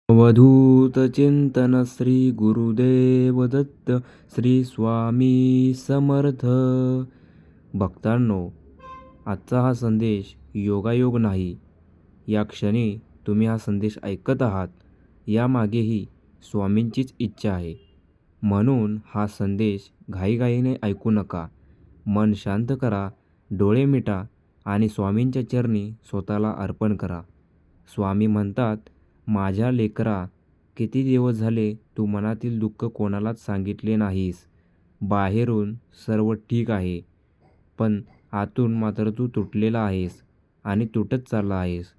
अवधूत चिंतन श्री गुरुदेव दत्त श्री स्वामी समर्थ. भक्तांनो, आजचा हा संदेश योगायोग नाही. या क्षणी तुम्ही हा संदेश ऐकत आहात यामागेही स्वामींचीच इच्छा आहे. म्हणून हा संदेश घाईघाईने ऐकू नका. मन शांत करा, डोळे मिटा आणि स्वामींच्या चरणी स्वतःला अर्पण करा. स्वामी म्हणतात, माझ्या लेकरा, किती दिवस झाले तू मनातील दुःख कोणालाच सांगितले नाहीस. बाहेरून सर्व ठीक आहे, पण आतून मात्र तू तुटलेला आहेस आणि तुटत चालला आहेस.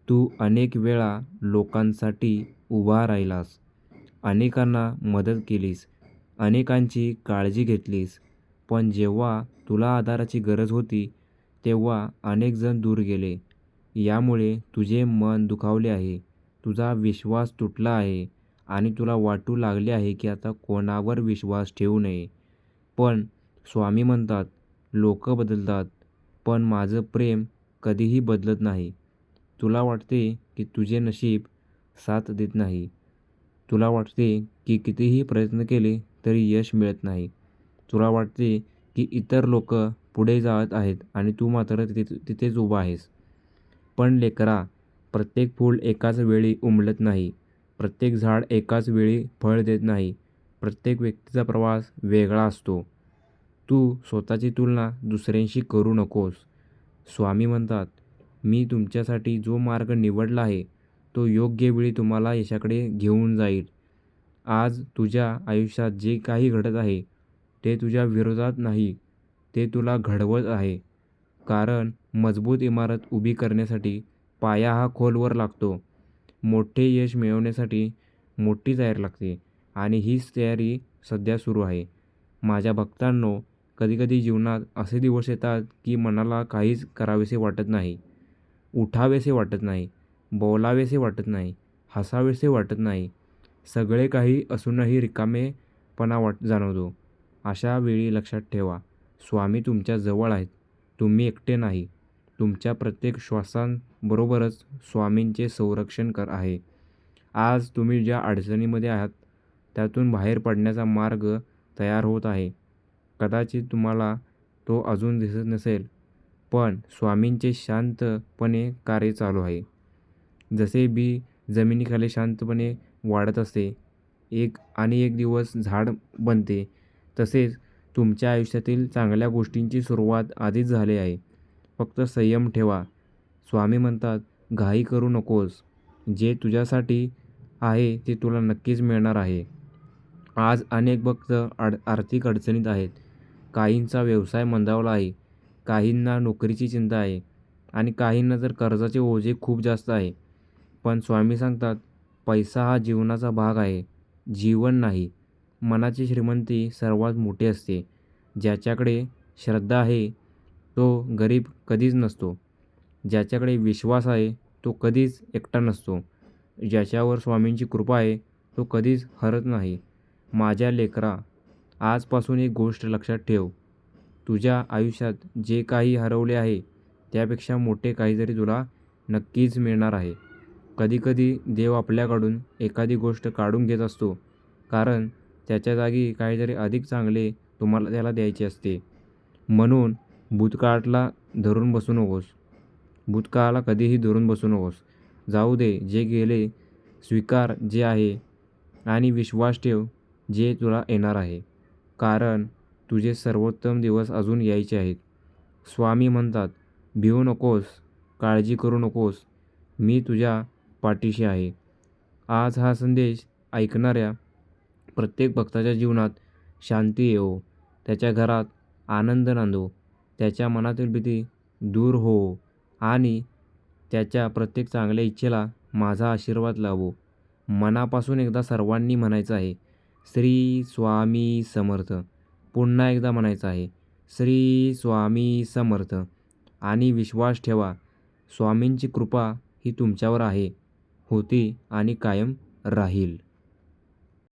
तू अनेक वेळा लोकांसाठी उभा राहिलास, अनेकांना मदत केलीस, अनेकांची काळजी घेतलीस, पण जेव्हा तुला आधाराची गरज होती तेव्हा अनेक जण दूर गेले. यामुळे तुझे मन दुखावले आहे, तुझा विश्वास तुटला आहे आणि तुला वाटू लागले आहे की आता कोणावर विश्वास ठेवू नये. पण स्वामी म्हणतात, लोक बदलतात, पण माझं प्रेम कधीही बदलत नाही. तुला वाटते की तुझे नशीब साथ देत नाही. तुला वाटते की कितीही प्रयत्न केले तरी यश मिळत नाही. तुला वाटते की इतर लोक पुढे जात आहेत आणि तू मात्र तिथेच उभा आहेस. पण लेकरा, प्रत्येक फूल एकाच वेळी उमलत नाही. प्रत्येक झाड एकाच वेळी फळ देत नाही. प्रत्येक व्यक्तीचा प्रवास वेगळा असतो. तू स्वतःची तुलना दुसऱ्यांशी करू नकोस. स्वामी म्हणतात, मी तुमच्यासाठी जो मार्ग निवडला आहे तो योग्य वेळी तुम्हाला यशाकडे घेऊन जाईल. आज तुझ्या आयुष्यात जे काही घडत आहे ते तुझ्या विरोधात नाही, ते तुला घडवत आहे. कारण मजबूत इमारत उभी करण्यासाठी पाया हा खोलवर लागतो. मोठे यश मिळवण्यासाठी मोठी तयारी लागते आणि हीच तयारी सध्या सुरू आहे. माझ्या भक्तांनो, कधीकधी जीवनात असे दिवस येतात की मनाला काहीच करावेसे वाटत नाही. उठावेसे वाटत नाही, बोलावेसे वाटत नाही, हसावेसे वाटत नाही. सगळे काही असूनही रिकामेपणा जाणवतो. अशा वेळी लक्षात ठेवा, स्वामी तुमच्या जवळ आहेत. तुम्ही एकटे नाही. तुमच्या प्रत्येक श्वासांबरोबरच स्वामींचे संरक्षण आहे. आज तुम्ही ज्या अडचणीमध्ये आहात त्यातून बाहेर पडण्याचा मार्ग तयार होत आहे. कदाचित तुम्हाला तो अजून दिसत नसेल, पण स्वामींचे शांतपणे कार्य चालू आहे. जसे बी जमिनीखाली शांतपणे वाढत असते, एक दिवस झाड बनते, तसेच तुमच्या आयुष्यातील चांगल्या गोष्टींची सुरुवात आधीच झाली आहे. फक्त संयम ठेवा. स्वामी म्हणतात, घाई करू नकोस. जे तुझ्यासाठी आहे ते तुला नक्कीच मिळणार आहे. आज अनेक भक्त आर्थिक अडचणीत आहेत. काहींचा व्यवसाय मंदावला आहे, काहींना नोकरीची चिंता आहे आणि काहींना तर कर्जाचे ओझे खूप जास्त आहे. पण स्वामी सांगतात, पैसा हा जीवनाचा भाग आहे, जीवन नाही. मनाची श्रीमंती सर्वात मोठी असते. ज्याच्याकडे श्रद्धा आहे तो गरीब कधीच नसतो. ज्याच्याकडे विश्वास आहे तो कधीच एकटा नसतो. ज्याच्यावर स्वामींची कृपा आहे तो कधीच हरत नाही. माझ्या लेकरा, आजपासून एक गोष्ट लक्षात ठेव. तुझ्या आयुष्यात जे काही हरवले आहे त्यापेक्षा मोठे काहीतरी तुला नक्कीच मिळणार आहे. कधीकधी देव आपल्याकडून एखादी गोष्ट काढून घेत असतो, कारण त्याच्या जागी काहीतरी अधिक चांगले तुम्हाला त्याला द्यायचे असते. म्हणून भूतकाळाला धरून बसू नकोस. भूतकाळाला कधीही धरून बसू नकोस. जाऊ दे जे गेले, स्वीकार जे आहे आणि विश्वास ठेव जे तुला येणार आहे. कारण तुझे सर्वोत्तम दिवस अजून यायचे आहेत. स्वामी म्हणतात, भिवू नकोस, काळजी करू नकोस, मी तुझ्या पाठीशी आहे. आज हा संदेश ऐकणाऱ्या प्रत्येक भक्ताच्या जीवनात शांती येवो, त्याच्या घरात आनंद नांदो, त्याच्या मनातील भीती दूर हो आणि त्याच्या प्रत्येक चांगल्या इच्छेला माझा आशीर्वाद लाभो. मनापासून एकदा सर्वांनी म्हणायचं आहे, श्री स्वामी समर्थ. पुन्हा एकदा म्हणायचं आहे, श्री स्वामी समर्थ. आणि विश्वास ठेवा, स्वामींची कृपा ही तुमच्यावर आहे, होती आणि कायम राहील.